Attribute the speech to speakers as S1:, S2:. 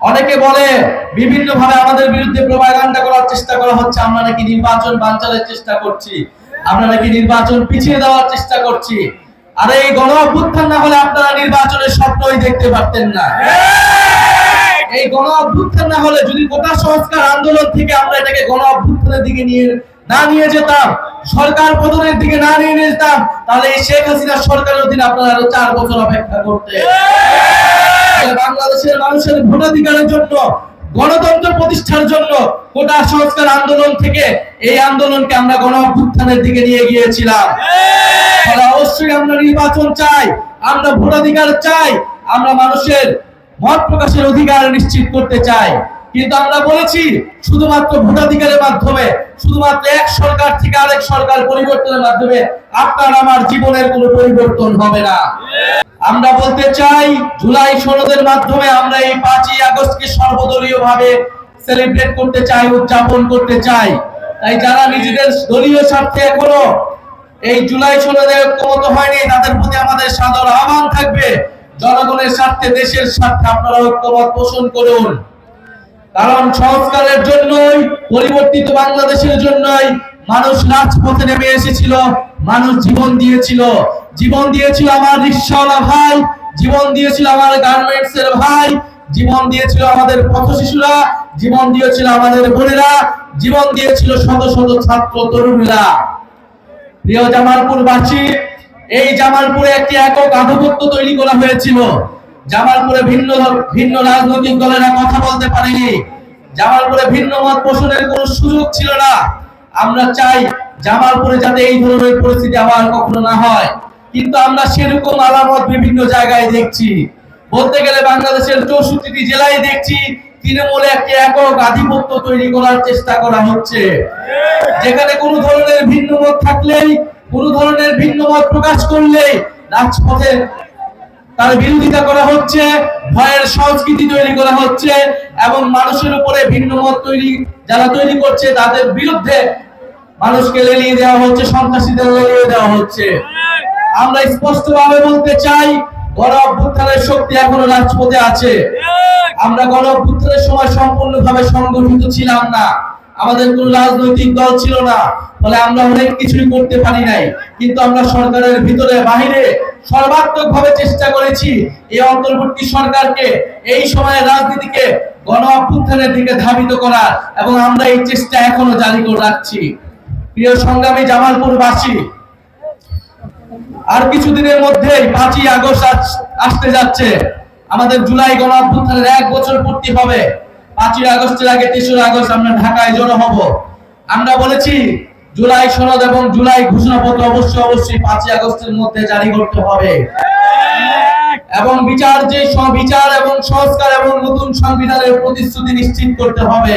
S1: অনেকে বলে বিভিন্ন ভাবে আমাদের বিরুদ্ধে প্রোপাগান্ডা করার চেষ্টা করা হচ্ছে, আমরা নাকি নির্বাচন বানচালের চেষ্টা করছি, আমরা নাকি নির্বাচন পিছিয়ে দেওয়ার চেষ্টা করছি। আর এই গণ অভ্যুত্থান না হলে আপনারা নির্বাচনের স্বপ্নই দেখতে পারতেন না। এই গণ অভ্যুত্থান না হলে, যদি কোটা সংস্কার আন্দোলন থেকে আমরা এটাকে গণ অভ্যুত্থানের দিকে নিয়ে যেতাম, সরকার পতনের দিকে না নিয়ে যেতাম, তাহলে এই শেখ হাসিনা সরকারের অধীনে আপনারা আরো 4 বছর অপেক্ষা করতেন। বাংলাদেশের মানুষের ভোটাধিকারের জন্য, গণতন্ত্র প্রতিষ্ঠার জন্য কোটা সংস্কার আন্দোলন থেকে এই আন্দোলনকে আমরা গণ অভ্যুত্থানের দিকে নিয়ে গিয়েছিলাম। অবশ্যই আমরা নির্বাচন চাই, আমরা ভোটাধিকার চাই, আমরা মানুষের মত প্রকাশের অধিকার নিশ্চিত করতে চাই। কিন্তু আমরা বলেছি শুধুমাত্র ভোটাধিকারের মাধ্যমে, শুধুমাত্র এক সরকার থেকে আরেক সরকার পরিবর্তনের মাধ্যমে আপনার আমার জীবনের কোনো পরিবর্তন হবে না। আমরা বলতে চাই, জুলাই সনদের মাধ্যমে আমরা এই 5ই আগস্টকে সর্বদলীয় ভাবে সেলিব্রেট করতে চাই, উদযাপন করতে চাই। তাই যারা নিজেদের দলীয় স্বার্থে এখনো এই জুলাই সনদে ঐক্যমত হয়নি, তাদের প্রতি আমাদের সাদর আহ্বান থাকবে, জনগণের স্বার্থে, দেশের স্বার্থে আপনারা ঐক্যমত পোষণ করুন। কারণ সংস্কারের জন্যই, পরিবর্তিত বাংলাদেশের জন্যই মানুষ রাজপথে নেমে এসেছিল, মানুষ জীবন দিয়েছিল। জীবন দিয়েছিল আমার রিকশাওয়ালা ভাই, জীবন দিয়েছিল আমার গার্মেন্টসের ভাই, জীবন দিয়েছিল আমাদের পথ শিশুরা, জীবন দিয়েছিল আমাদের বোনেরা, জীবন দিয়েছিল শত শত ছাত্র তরুণীরা। প্রিয় জামালপুরবাসী, এই জামালপুরে একটি একক আধিপত্য তৈরি করা হয়েছিল। জামালপুরে ভিন্ন ভিন্ন রাজনৈতিক দলেরা কথা বলতে পারেনি, জামালপুরে ভিন্ন মত পোষণের কোনো সুযোগ ছিল না। আমরা চাই জামালপুরে যাতে এই ধরনের পরিস্থিতি আবার কখনো না হয়, কিন্তু আমরা সেরকম আলামত বিভিন্ন জায়গায় দেখছি। বলতে গেলে বাংলাদেশের 64টি জেলায় দেখছি তৃণমূলে একটি একক আধিপত্য তৈরি করার চেষ্টা করা হচ্ছে, যেখানে কোনো ধরনের ভিন্ন মত থাকলেই, কোনো ধরনের ভিন্ন মত প্রকাশ করলেই রাজপথে তার বিরোধিতা করা হচ্ছে, ভয়ের সংস্কৃতি তৈরি করা হচ্ছে, এবং মানুষের উপরে ভিন্ন মত যারা তৈরি করছে তাদের বিরুদ্ধে মানুষকে লেলিয়ে দেওয়া হচ্ছে, সন্ত্রাসীদের লেলিয়ে দেওয়া হচ্ছে। আমরা স্পষ্টভাবে বলতে চাই, গণ অভ্যুত্থানের শক্তি এখনো রাজপথে আছে। আমরা গণ অভ্যুত্থানের সময় সম্পূর্ণভাবে সংগঠিত ছিলাম না, আমাদের কোনো রাজনৈতিক দল ছিল না, ফলে আমরা অনেক কিছুই করতে পারি নাই। কিন্তু আমরা সরকারের ভিতরে বাহিরে সর্বাত্মকভাবে চেষ্টা করেছি এই অন্তর্বর্তী সরকারকে, এই সময়ের রাজনীতিকে গণ অভ্যুত্থানের দিকে ধাবিত করার, এবং আমরা এই চেষ্টা এখনো জারি করে রাখছি। প্রিয় সংগ্রামী জামালপুরবাসী, আর কিছুদিনের মধ্যেই 5ই আগস্ট আসতে যাচ্ছে। আমাদের জুলাই গণ অভ্যুত্থানের 1 বছর পূর্তি হবে। 5ই আগস্টের আগে 3রা আগস্ট আমরা ঢাকায় জড়ো হব। আমরা বলেছি জুলাই সনদ এবং জুলাই ঘোষণাপত্র অবশ্যই 5ই আগস্টের মধ্যে জারি করতে হবে, এবং বিচার এবং সংস্কার এবং নতুন সংবিধানের প্রতিশ্রুতি নিশ্চিত করতে হবে।